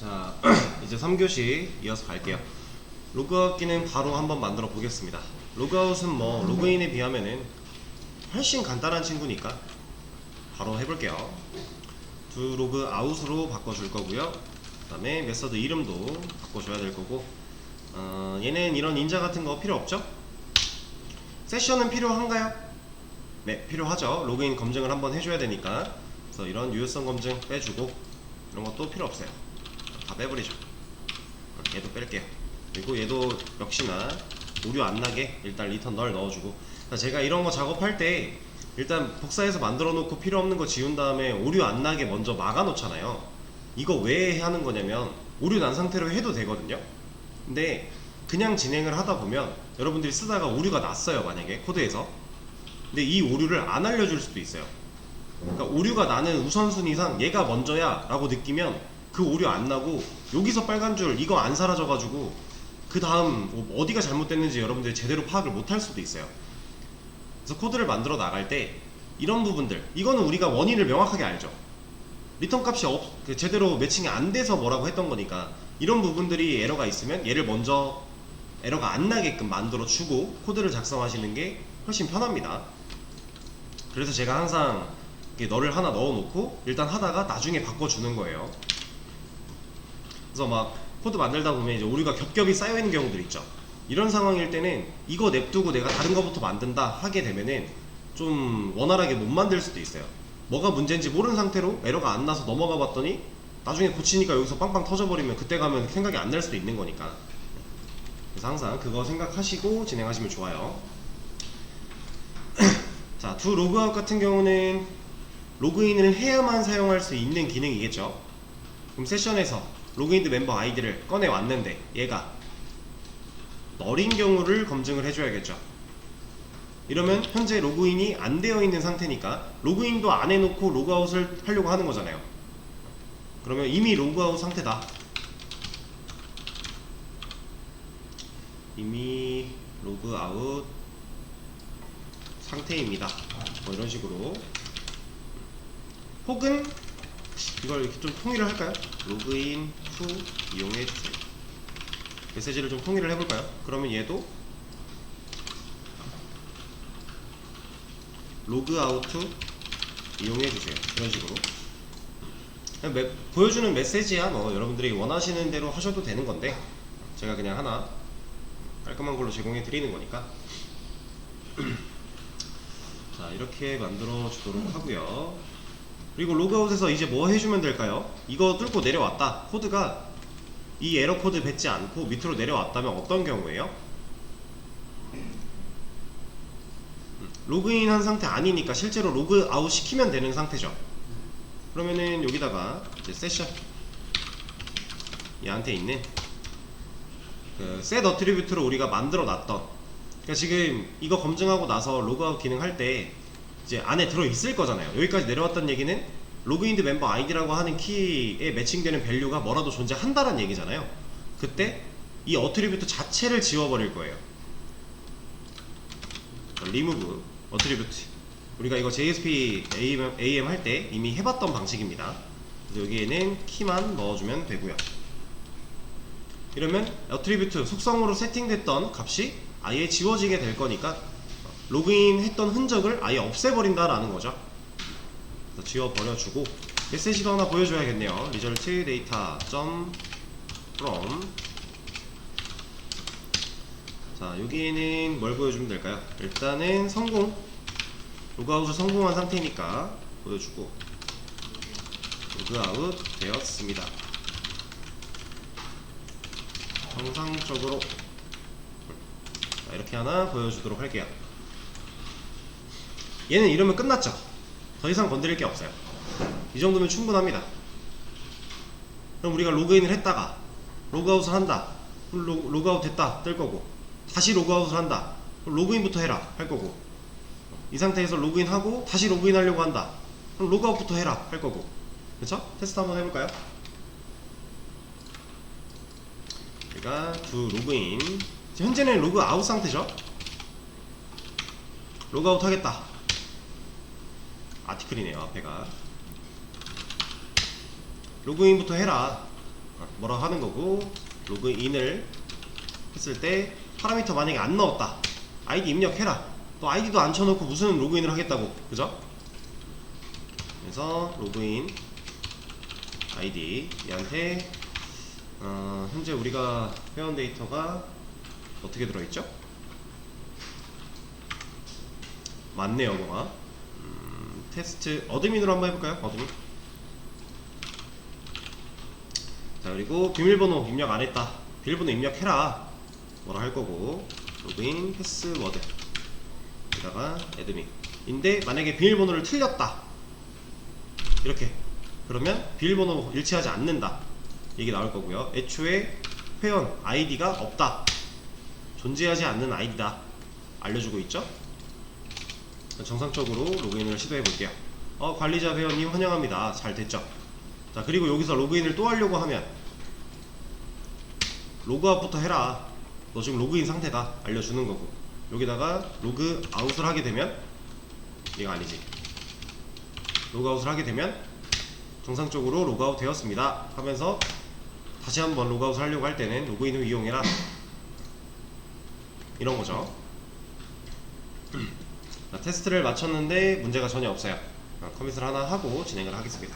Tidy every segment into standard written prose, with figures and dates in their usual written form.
자, 이제 3교시 이어서 갈게요. 로그아웃기는 바로 한번 만들어 보겠습니다. 로그아웃은 뭐 로그인에 비하면은 훨씬 간단한 친구니까 바로 해볼게요. 두 로그아웃으로 바꿔줄 거고요. 그 다음에 메서드 이름도 바꿔줘야 될 거고, 얘는 이런 인자 같은 거 필요 없죠? 세션은 필요한가요? 네, 필요하죠. 로그인 검증을 한번 해줘야 되니까. 그래서 이런 유효성 검증 빼주고, 이런 것도 필요 없어요. 다 빼버리죠. 얘도 뺄게요. 그리고 얘도 역시나 오류 안 나게 일단 리턴 널 넣어주고, 제가 이런 거 작업할 때 일단 복사해서 만들어 놓고 필요 없는 거 지운 다음에 오류 안 나게 먼저 막아 놓잖아요. 이거 왜 하는 거냐면 오류 난 상태로 해도 되거든요. 근데 그냥 진행을 하다 보면 여러분들이 쓰다가 오류가 났어요, 만약에 코드에서. 근데 이 오류를 안 알려줄 수도 있어요. 그러니까 오류가 나는 우선순위상 얘가 먼저야 라고 느끼면 그 오류 안 나고 여기서 빨간 줄 이거 안 사라져가지고 그 다음 어디가 잘못됐는지 여러분들이 제대로 파악을 못 할 수도 있어요. 그래서 코드를 만들어 나갈 때 이런 부분들, 이거는 우리가 원인을 명확하게 알죠. 리턴 값이 제대로 매칭이 안 돼서 뭐라고 했던 거니까 이런 부분들이 에러가 있으면 얘를 먼저 에러가 안 나게끔 만들어 주고 코드를 작성하시는 게 훨씬 편합니다. 그래서 제가 항상 너를 하나 넣어 놓고 일단 하다가 나중에 바꿔주는 거예요. 그래서 막 코드 만들다 보면 이제 오류가 겹겹이 쌓여 있는 경우들 있죠. 이런 상황일 때는 이거 냅두고 내가 다른 거부터 만든다 하게 되면은 좀 원활하게 못 만들 수도 있어요. 뭐가 문제인지 모르는 상태로 에러가 안 나서 넘어가 봤더니 나중에 고치니까 여기서 빵빵 터져버리면 그때 가면 생각이 안 날 수도 있는 거니까. 그래서 항상 그거 생각하시고 진행하시면 좋아요. 자, 두 로그아웃 같은 경우는 로그인을 해야만 사용할 수 있는 기능이겠죠. 그럼 세션에서 로그인드 멤버 아이디를 꺼내 왔는데 얘가 널인 경우를 검증을 해줘야겠죠. 이러면 현재 로그인이 안 되어 있는 상태니까 로그인도 안 해놓고 로그아웃을 하려고 하는 거잖아요. 그러면 이미 로그아웃 상태다. 이미 로그아웃 상태입니다. 뭐 이런 식으로. 혹은 이걸 이렇게 좀 통일을 할까요? 로그인 후 이용해주세요. 메시지를 좀 통일을 해볼까요? 그러면 얘도 로그아웃 후 이용해주세요. 이런 식으로 그냥 보여주는 메시지야 뭐 여러분들이 원하시는 대로 하셔도 되는 건데 제가 그냥 하나 깔끔한 걸로 제공해 드리는 거니까 자, 이렇게 만들어 주도록 하고요. 그리고 로그아웃에서 이제 뭐 해주면 될까요? 이거 뚫고 내려왔다. 코드가 이 에러 코드 뱉지 않고 밑으로 내려왔다면 어떤 경우에요? 로그인 한 상태 아니니까 실제로 로그아웃 시키면 되는 상태죠. 그러면은 여기다가 이제 세션 얘한테 있는 그 set attribute로 우리가 만들어 놨던, 그러니까 지금 이거 검증하고 나서 로그아웃 기능 할 때 이제 안에 들어 있을 거잖아요. 여기까지 내려왔다는 얘기는 로그인드 멤버 아이디라고 하는 키에 매칭되는 밸류가 뭐라도 존재한다는 얘기잖아요. 그때 이 어트리뷰트 자체를 지워버릴 거예요. remove 어트리뷰트, 우리가 이거 JSP AM 할 때 이미 해봤던 방식입니다. 그래서 여기에는 키만 넣어주면 되고요. 이러면 어트리뷰트 속성으로 세팅됐던 값이 아예 지워지게 될 거니까 로그인 했던 흔적을 아예 없애버린다라는 거죠. 그래서 지워버려주고 메시지도 하나 보여줘야겠네요. result data from. 자, 여기에는 뭘 보여주면 될까요? 일단은 성공, 로그아웃을 성공한 상태니까 보여주고 로그아웃 되었습니다. 정상적으로. 자, 이렇게 하나 보여주도록 할게요. 얘는 이러면 끝났죠. 더 이상 건드릴 게 없어요. 이 정도면 충분합니다. 그럼 우리가 로그인을 했다가 로그아웃을 한다. 로그아웃 됐다 뜰 거고, 다시 로그아웃을 한다. 그럼 로그인부터 해라 할 거고, 이 상태에서 로그인하고 다시 로그인 하려고 한다. 그럼 로그아웃부터 해라 할 거고. 그쵸? 테스트 한번 해볼까요? 우리가 두 로그인, 현재는 로그아웃 상태죠. 로그아웃 하겠다. 아티클이네요 앞에가. 로그인부터 해라. 뭐라 하는 거고, 로그인을 했을 때 파라미터 만약에 안 넣었다, 아이디 입력해라. 또 아이디도 안 쳐놓고 무슨 로그인을 하겠다고, 그죠? 그래서 로그인 아이디 얘한테 현재 우리가 회원 데이터가 어떻게 들어있죠? 맞네요, 동아. 테스트 어드민으로 한번 해볼까요? 어드민. 자, 그리고 비밀번호 입력 안했다, 비밀번호 입력해라, 뭐라 할 거고, 로그인 패스워드 여기다가 애드민 인데, 만약에 비밀번호를 틀렸다 이렇게, 그러면 비밀번호 일치하지 않는다 이게 나올 거고요. 애초에 회원 아이디가 없다, 존재하지 않는 아이디다 알려주고 있죠. 정상적으로 로그인을 시도해 볼게요. 관리자 회원님 환영합니다. 잘 됐죠. 자, 그리고 여기서 로그인을 또 하려고 하면 로그아웃부터 해라, 너 지금 로그인 상태다 알려주는 거고, 여기다가 로그아웃을 하게 되면, 이거 아니지, 로그아웃을 하게 되면 정상적으로 로그아웃 되었습니다 하면서 다시 한번 로그아웃을 하려고 할 때는 로그인 후 이용해라, 이런 거죠. 테스트를 마쳤는데 문제가 전혀 없어요. 커밋을 하나 하고 진행을 하겠습니다.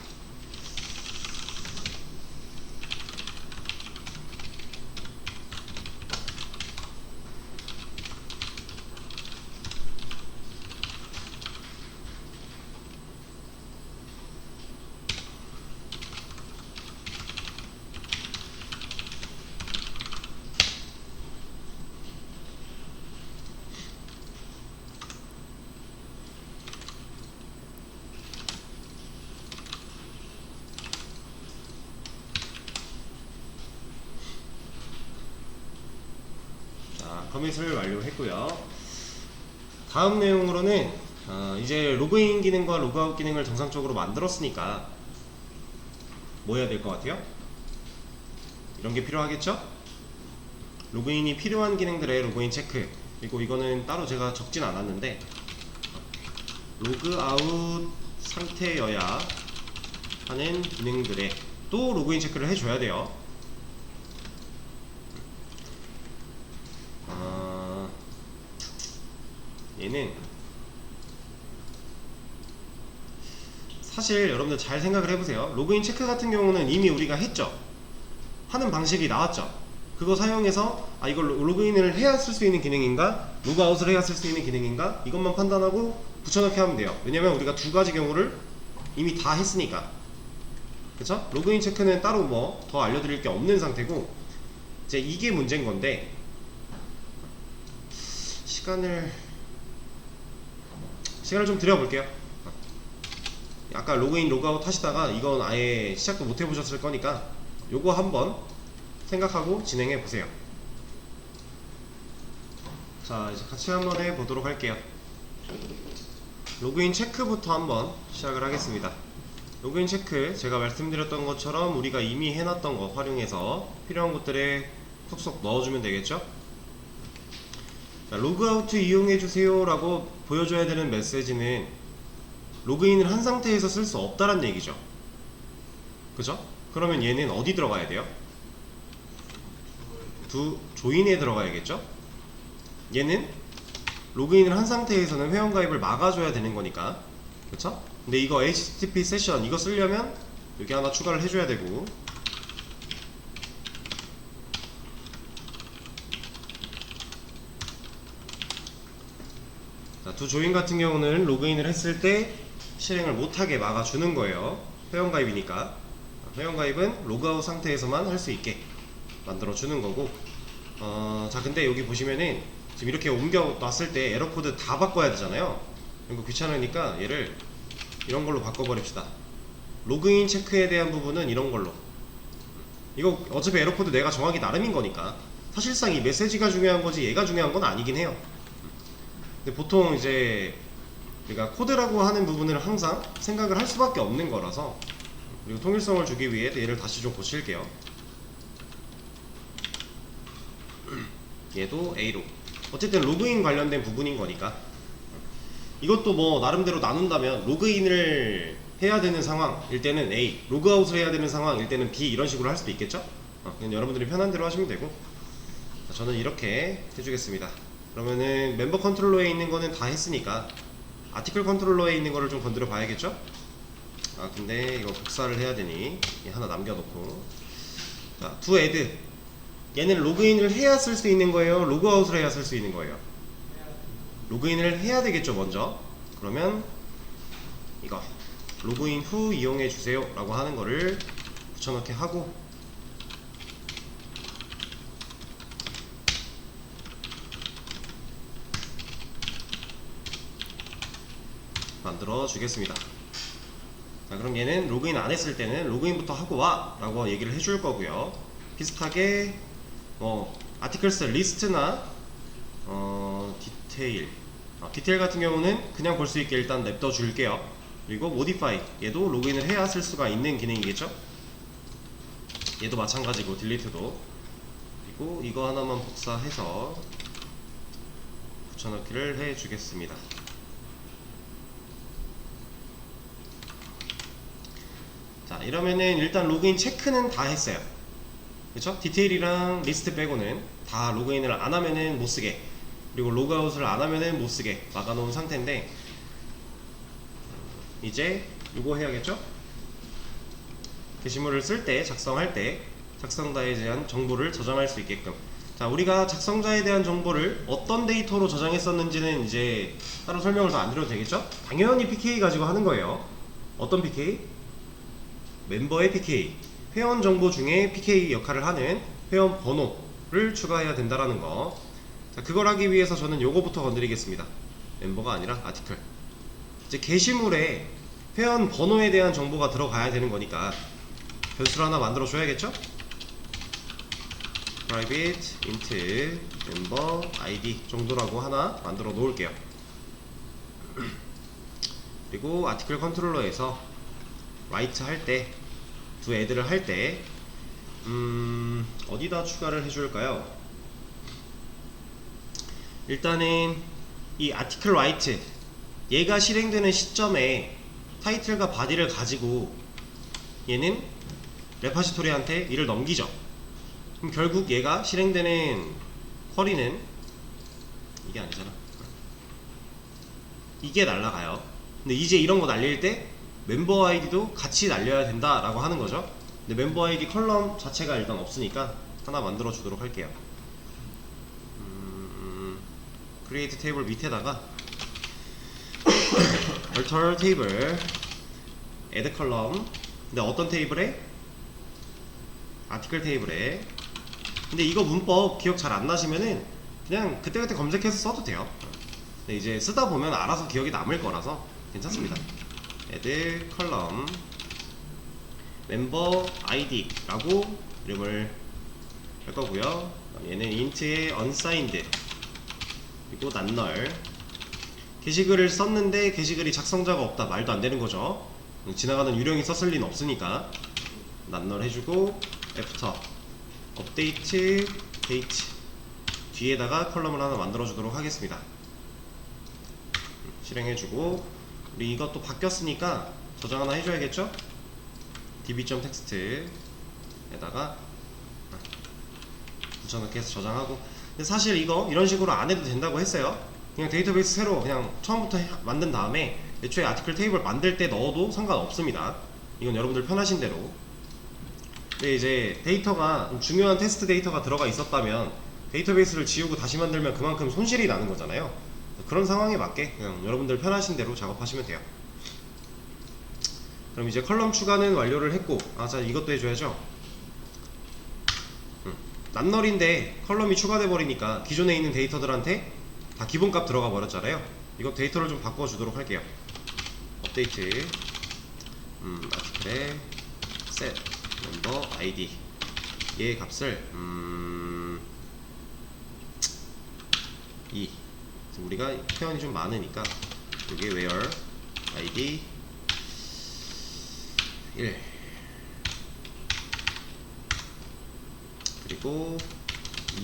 커밋을 완료했고요. 다음 내용으로는 이제 로그인 기능과 로그아웃 기능을 정상적으로 만들었으니까 뭐 해야 될 것 같아요? 이런 게 필요하겠죠? 로그인이 필요한 기능들의 로그인 체크, 그리고 이거는 따로 제가 적진 않았는데 로그아웃 상태여야 하는 기능들에 또 로그인 체크를 해줘야 돼요. 얘는 사실 여러분들 잘 생각을 해보세요. 로그인 체크 같은 경우는 이미 우리가 했죠. 하는 방식이 나왔죠. 그거 사용해서 이걸 로그인을 해야 쓸 수 있는 기능인가, 로그아웃을 해야 쓸 수 있는 기능인가, 이것만 판단하고 붙여넣기 하면 돼요. 왜냐면 우리가 두 가지 경우를 이미 다 했으니까. 그쵸? 로그인 체크는 따로 뭐 더 알려드릴 게 없는 상태고, 이제 이게 문제인 건데, 시간을 좀 드려볼게요. 아까 로그인 로그아웃 하시다가 이건 아예 시작도 못 해보셨을 거니까 요거 한번 생각하고 진행해 보세요. 자, 이제 같이 한번 해보도록 할게요. 로그인 체크부터 한번 시작을 하겠습니다. 로그인 체크, 제가 말씀드렸던 것처럼 우리가 이미 해놨던 거 활용해서 필요한 것들에 쏙쏙 넣어주면 되겠죠. 자, 로그아웃 이용해주세요 라고 보여줘야 되는 메시지는 로그인을 한 상태에서 쓸 수 없다란 얘기죠. 그죠? 그러면 얘는 어디 들어가야 돼요? 조인에 들어가야겠죠? 얘는 로그인을 한 상태에서는 회원가입을 막아줘야 되는 거니까. 그쵸? 근데 이거 HTTP 세션 이거 쓰려면 여기 하나 추가를 해줘야 되고, 두 조인 같은 경우는 로그인을 했을 때 실행을 못하게 막아주는 거예요. 회원가입이니까. 회원가입은 로그아웃 상태에서만 할 수 있게 만들어주는 거고, 자, 근데 여기 보시면은 지금 이렇게 옮겨 놨을 때 에러 코드 다 바꿔야 되잖아요. 이거 귀찮으니까 얘를 이런 걸로 바꿔버립시다. 로그인 체크에 대한 부분은 이런 걸로. 이거 어차피 에러 코드 내가 정하기 나름인 거니까 사실상 이 메시지가 중요한 거지 얘가 중요한 건 아니긴 해요. 근데 보통 이제 우리가 코드라고 하는 부분을 항상 생각을 할 수밖에 없는 거라서, 그리고 통일성을 주기 위해 얘를 다시 좀 고칠게요. 얘도 A로. 어쨌든 로그인 관련된 부분인 거니까. 이것도 뭐 나름대로 나눈다면 로그인을 해야 되는 상황일 때는 A, 로그아웃을 해야 되는 상황일 때는 B 이런 식으로 할 수도 있겠죠? 그냥 여러분들이 편한 대로 하시면 되고, 자, 저는 이렇게 해주겠습니다. 그러면은 멤버 컨트롤러에 있는 거는 다 했으니까 아티클 컨트롤러에 있는 거를 좀 건드려 봐야겠죠? 근데 이거 복사를 해야 되니 하나 남겨놓고, 자, to add, 얘는 로그인을 해야 쓸 수 있는 거예요? 로그아웃을 해야 쓸 수 있는 거예요? 로그인을 해야 되겠죠 먼저. 그러면 이거 로그인 후 이용해 주세요 라고 하는 거를 붙여넣기 하고, 만들어 주겠습니다. 자, 그럼 얘는 로그인 안 했을 때는 로그인부터 하고 와 라고 얘기를 해줄 거고요. 비슷하게 아티클스 리스트나 디테일 같은 경우는 그냥 볼 수 있게 일단 냅둬 줄게요. 그리고 모디파이, 얘도 로그인을 해야 쓸 수가 있는 기능이겠죠. 얘도 마찬가지고 딜리트도. 그리고 이거 하나만 복사해서 붙여넣기를 해 주겠습니다. 자, 이러면은 일단 로그인 체크는 다 했어요. 그쵸? 디테일이랑 리스트 빼고는 다 로그인을 안 하면은 못 쓰게, 그리고 로그아웃을 안 하면은 못 쓰게 막아 놓은 상태인데, 이제 이거 해야겠죠? 게시물을 쓸 때, 작성할 때 작성자에 대한 정보를 저장할 수 있게끔. 자, 우리가 작성자에 대한 정보를 어떤 데이터로 저장했었는지는 이제 따로 설명을 더 안 드려도 되겠죠? 당연히 PK 가지고 하는 거예요. 어떤 PK? 멤버의 PK, 회원 정보 중에 PK 역할을 하는 회원 번호를 추가해야 된다라는 거. 자, 그걸 하기 위해서 저는 요거부터 건드리겠습니다. 멤버가 아니라 아티클. 이제 게시물에 회원 번호에 대한 정보가 들어가야 되는 거니까 변수를 하나 만들어 줘야겠죠? private int member id 정도라고 하나 만들어 놓을게요. 그리고 아티클 컨트롤러에서 write 할 때, to add를 할 때 어디다 추가를 해줄까요? 일단은 이 article write, 얘가 실행되는 시점에 타이틀과 바디를 가지고 얘는 레파지토리한테 이를 넘기죠. 그럼 결국 얘가 실행되는 쿼리는 이게 아니잖아, 이게 날라가요. 근데 이제 이런 거 날릴 때 멤버 아이디도 같이 날려야 된다 라고 하는 거죠. 근데 멤버 아이디 컬럼 자체가 일단 없으니까 하나 만들어 주도록 할게요. create 테이블 밑에다가 alter 테이블 add 컬럼. 근데 어떤 테이블에? 아티클 테이블에. 근데 이거 문법 기억 잘 안 나시면은 그냥 그때그때 검색해서 써도 돼요. 근데 이제 쓰다 보면 알아서 기억이 남을 거라서 괜찮습니다. add 컬럼 member id 라고 이름을 할 거고요. 얘는 int의 unsigned, 그리고 none. 게시글을 썼는데 게시글이 작성자가 없다, 말도 안 되는 거죠. 지나가는 유령이 썼을 리는 없으니까 none 해주고 after update date 뒤에다가 컬럼을 하나 만들어 주도록 하겠습니다. 실행해주고, 우리 이것도 바뀌었으니까 저장 하나 해줘야겠죠? db.text에다가 붙여넣기 해서 저장하고. 근데 사실 이거 이런 식으로 안 해도 된다고 했어요. 그냥 데이터베이스 새로 그냥 처음부터 만든 다음에 애초에 아티클 테이블 만들 때 넣어도 상관없습니다. 이건 여러분들 편하신 대로. 근데 이제 데이터가 좀 중요한 테스트 데이터가 들어가 있었다면 데이터베이스를 지우고 다시 만들면 그만큼 손실이 나는 거잖아요. 그런 상황에 맞게 그냥 여러분들 편하신 대로 작업하시면 돼요. 그럼 이제 컬럼 추가는 완료를 했고, 자, 이것도 해줘야죠. 낱널인데 컬럼이 추가돼 버리니까 기존에 있는 데이터들한테 다 기본값 들어가 버렸잖아요. 이거 데이터를 좀 바꿔주도록 할게요. 업데이트 아티클에 set member id, 얘의 값을 2. 우리가 회원이 좀 많으니까 여기 where id 1. 그리고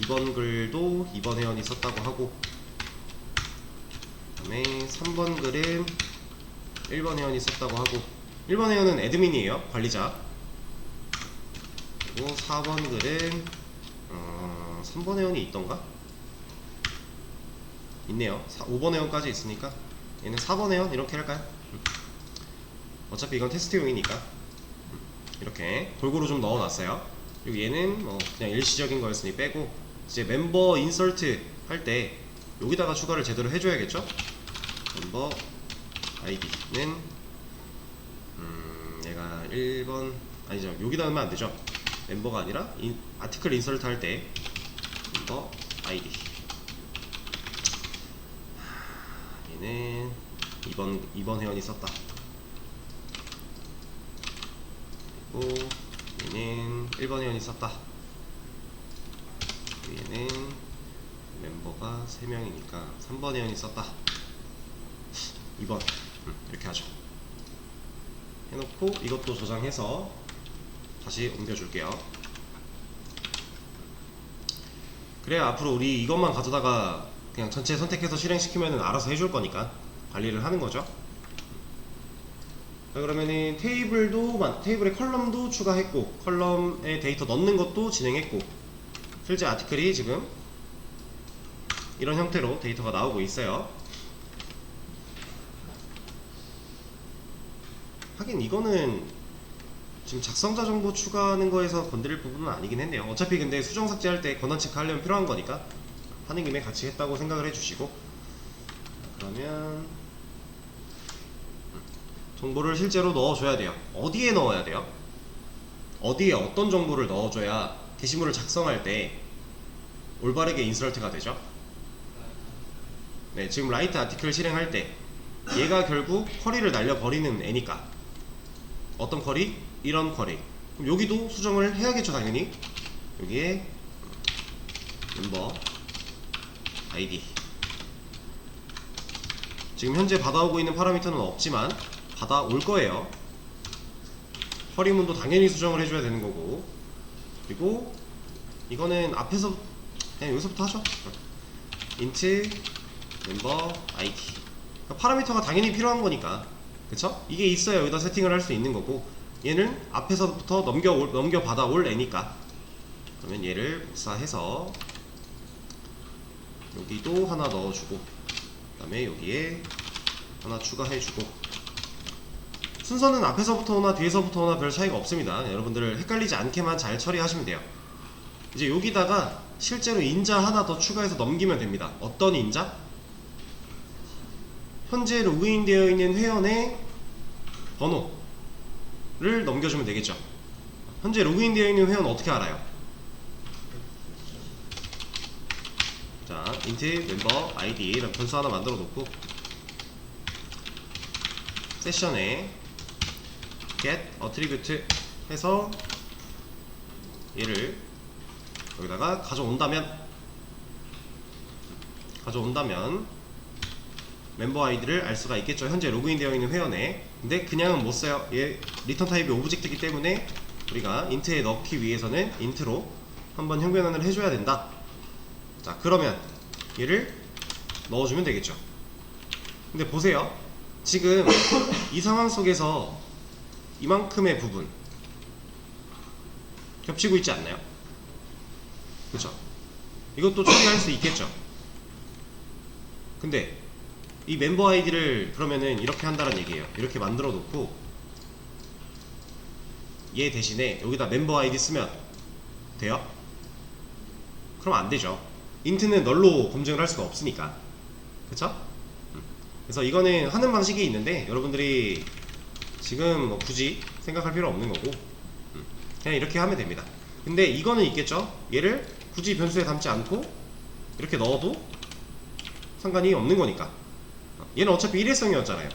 2번 글도 2번 회원이 썼다고 하고, 그 다음에 3번 글은 1번 회원이 썼다고 하고, 1번 회원은 애드민이에요. 관리자. 그리고 4번 글은 3번 회원이 있던가? 있네요. 5번 회원까지 있으니까 얘는 4번 회원 이렇게 할까요? 어차피 이건 테스트용이니까 이렇게 골고루 좀 넣어놨어요. 그리고 얘는 뭐 그냥 일시적인 거였으니 빼고, 이제 멤버 인설트 할 때 여기다가 추가를 제대로 해줘야겠죠? 멤버 아이디는 얘가 1번 아니죠, 여기다 넣으면 안되죠. 멤버가 아니라 아티클 인설트 할 때 멤버 아이디, 얘는 2번 회원이 썼다. 그리고 얘는 1번 회원이 썼다. 얘는 멤버가 3명이니까 3번 회원이 썼다. 2번 이렇게 하죠. 해놓고 이것도 저장해서 다시 옮겨줄게요. 그래야 앞으로 우리 이것만 가져다가 그냥 전체 선택해서 실행시키면 알아서 해줄 거니까 관리를 하는 거죠. 자, 그러면은 테이블에 컬럼도 추가했고, 컬럼에 데이터 넣는 것도 진행했고, 실제 아티클이 지금 이런 형태로 데이터가 나오고 있어요. 하긴 이거는 지금 작성자 정보 추가하는 거에서 건드릴 부분은 아니긴 했네요. 어차피 근데 수정 삭제할 때 권한 체크하려면 필요한 거니까 하는 김에 같이 했다고 생각을 해주시고, 그러면 정보를 실제로 넣어줘야 돼요. 어디에 넣어야 돼요? 어디에 어떤 정보를 넣어줘야 게시물을 작성할 때 올바르게 인설트가 되죠? 네, 지금 라이트 아티클 실행할 때 얘가 결국 쿼리를 날려버리는 애니까 어떤 쿼리? 이런 쿼리. 그럼 여기도 수정을 해야겠죠, 당연히. 여기에 멤버 아이디, 지금 현재 받아오고 있는 파라미터는 없지만 받아올 거예요. 쿼리문도 당연히 수정을 해줘야 되는 거고, 그리고 이거는 앞에서 그냥 여기서부터 하죠. 인트 멤버 아이디, 그러니까 파라미터가 당연히 필요한 거니까, 그쵸? 이게 있어야 여기다 세팅을 할 수 있는 거고, 얘는 앞에서부터 넘겨 받아올 애니까, 그러면 얘를 복사해서 여기도 하나 넣어주고, 그 다음에 여기에 하나 추가해주고, 순서는 앞에서부터 오나 뒤에서부터 오나 별 차이가 없습니다. 여러분들 헷갈리지 않게만 잘 처리하시면 돼요. 이제 여기다가 실제로 인자 하나 더 추가해서 넘기면 됩니다. 어떤 인자? 현재 로그인 되어 있는 회원의 번호를 넘겨주면 되겠죠. 현재 로그인 되어 있는 회원은 어떻게 알아요? 자, int 멤버 id 라는 변수 하나 만들어 놓고, 세션에 get attribute 해서 얘를 여기다가 가져온다면 멤버 아이디를 알 수가 있겠죠. 현재 로그인 되어 있는 회원에. 근데 그냥은 못 써요. 얘 리턴 타입이 오브젝트이기 때문에 우리가 int에 넣기 위해서는 int로 한번 형변환을 해줘야 된다. 자, 그러면 얘를 넣어주면 되겠죠. 근데 보세요, 지금 이 상황 속에서 이만큼의 부분 겹치고 있지 않나요? 그쵸? 이것도 처리할 수 있겠죠. 근데 이 멤버 아이디를 그러면은 이렇게 한다는 얘기예요. 이렇게 만들어 놓고 얘 대신에 여기다 멤버 아이디 쓰면 돼요? 그럼 안 되죠. 인트는 널로 검증을 할 수가 없으니까. 그쵸? 그래서 이거는 하는 방식이 있는데 여러분들이 지금 뭐 굳이 생각할 필요 없는 거고, 그냥 이렇게 하면 됩니다. 근데 이거는 있겠죠? 얘를 굳이 변수에 담지 않고 이렇게 넣어도 상관이 없는 거니까. 얘는 어차피 일회성이었잖아요.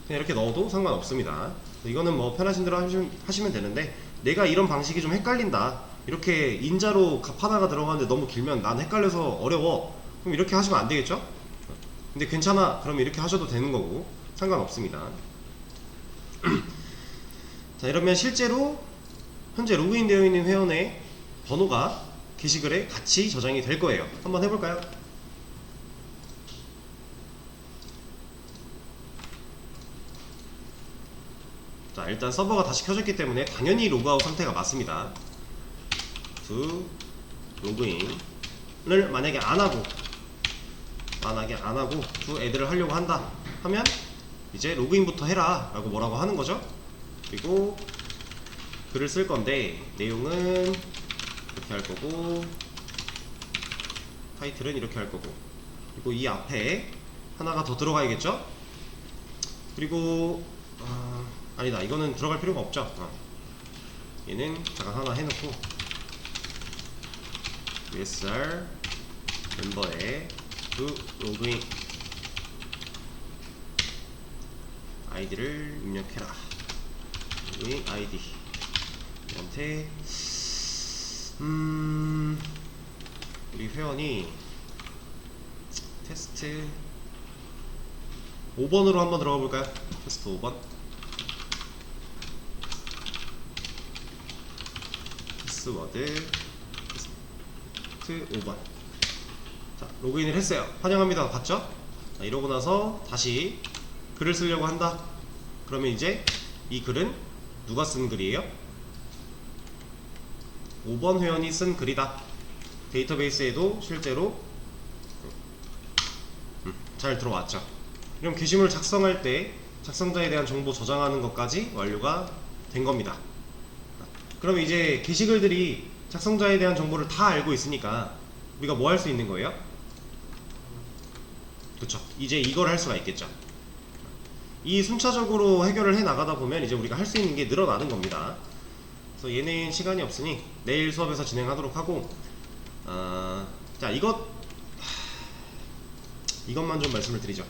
그냥 이렇게 넣어도 상관없습니다. 이거는 뭐 편하신 대로 하시면 되는데, 내가 이런 방식이 좀 헷갈린다, 이렇게 인자로 값 하나가 들어가는데 너무 길면 난 헷갈려서 어려워, 그럼 이렇게 하시면 안 되겠죠? 근데 괜찮아, 그럼 이렇게 하셔도 되는 거고 상관없습니다. 자, 이러면 실제로 현재 로그인 되어 있는 회원의 번호가 게시글에 같이 저장이 될 거예요. 한번 해볼까요? 자, 일단 서버가 다시 켜졌기 때문에 당연히 로그아웃 상태가 맞습니다. to 로그인을 만약에 안하고 to add를 하려고 한다 하면 이제 로그인부터 해라 라고 뭐라고 하는 거죠. 그리고 글을 쓸 건데 내용은 이렇게 할 거고 타이틀은 이렇게 할 거고, 그리고 이 앞에 하나가 더 들어가야겠죠. 그리고 아니다, 이거는 들어갈 필요가 없죠. 얘는 잠깐 하나 해놓고 USR 멤버에 to 로그인 아이디를 입력해라. 로그인 아이디 한테 우리 회원이 테스트 5번으로 한번 들어가 볼까요? 테스트 5번. 패스워드 테스트 5번. 자, 로그인을 했어요. 환영합니다. 봤죠? 자, 이러고 나서 다시 글을 쓰려고 한다. 그러면 이제 이 글은 누가 쓴 글이에요? 5번 회원이 쓴 글이다. 데이터베이스에도 실제로 잘 들어왔죠. 그럼 게시물을 작성할 때 작성자에 대한 정보 저장하는 것까지 완료가 된 겁니다. 그럼 이제 게시글들이 작성자에 대한 정보를 다 알고 있으니까 우리가 뭐 할 수 있는 거예요? 그쵸, 이제 이걸 할 수가 있겠죠. 이 순차적으로 해결을 해 나가다 보면 이제 우리가 할 수 있는 게 늘어나는 겁니다. 그래서 얘는 시간이 없으니 내일 수업에서 진행하도록 하고, 자, 이것만 좀 말씀을 드리죠.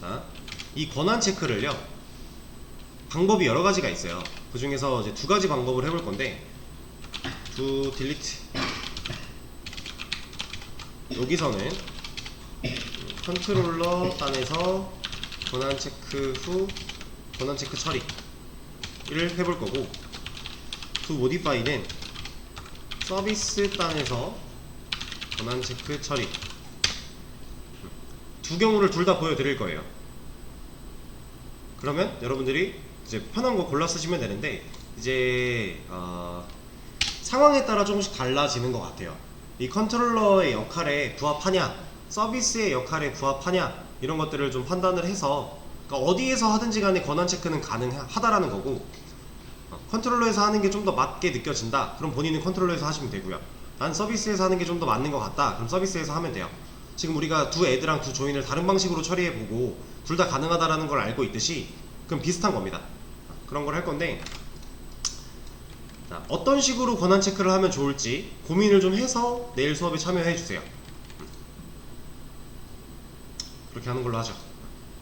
자, 이 권한 체크를요, 방법이 여러 가지가 있어요. 그 중에서 이제 두 가지 방법을 해볼 건데, to delete, 여기서는 컨트롤러 단에서 권한 체크 후 권한 체크 처리를 해볼 거고, to modify는 서비스 단에서 권한 체크 처리, 두 경우를 둘 다 보여드릴 거예요. 그러면 여러분들이 이제 편한 거 골라 쓰시면 되는데, 이제 상황에 따라 조금씩 달라지는 것 같아요. 이 컨트롤러의 역할에 부합하냐, 서비스의 역할에 부합하냐, 이런 것들을 좀 판단을 해서, 그러니까 어디에서 하든지 간에 권한 체크는 가능하다라는 거고, 컨트롤러에서 하는 게 좀 더 맞게 느껴진다, 그럼 본인은 컨트롤러에서 하시면 되고요. 난 서비스에서 하는 게 좀 더 맞는 것 같다, 그럼 서비스에서 하면 돼요. 지금 우리가 두 애드랑 두 조인을 다른 방식으로 처리해보고 둘 다 가능하다라는 걸 알고 있듯이, 그럼 비슷한 겁니다. 그런 걸 할 건데, 자, 어떤 식으로 권한 체크를 하면 좋을지 고민을 좀 해서 내일 수업에 참여해 주세요. 그렇게 하는 걸로 하죠.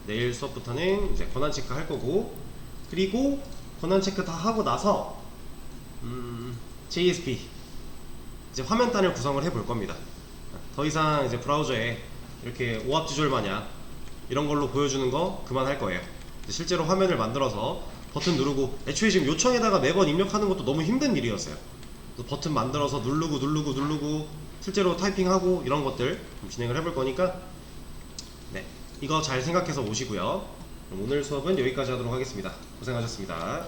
내일 수업부터는 이제 권한 체크 할 거고, 그리고 권한 체크 다 하고 나서 JSP 이제 화면단을 구성을 해 볼 겁니다. 더 이상 이제 브라우저에 이렇게 오합지졸 마냥 이런 걸로 보여주는 거 그만할 거예요. 실제로 화면을 만들어서 버튼 누르고, 애초에 지금 요청에다가 매번 입력하는 것도 너무 힘든 일이었어요. 버튼 만들어서 누르고 실제로 타이핑하고 이런 것들 좀 진행을 해볼 거니까, 네, 이거 잘 생각해서 오시고요. 그럼 오늘 수업은 여기까지 하도록 하겠습니다. 고생하셨습니다.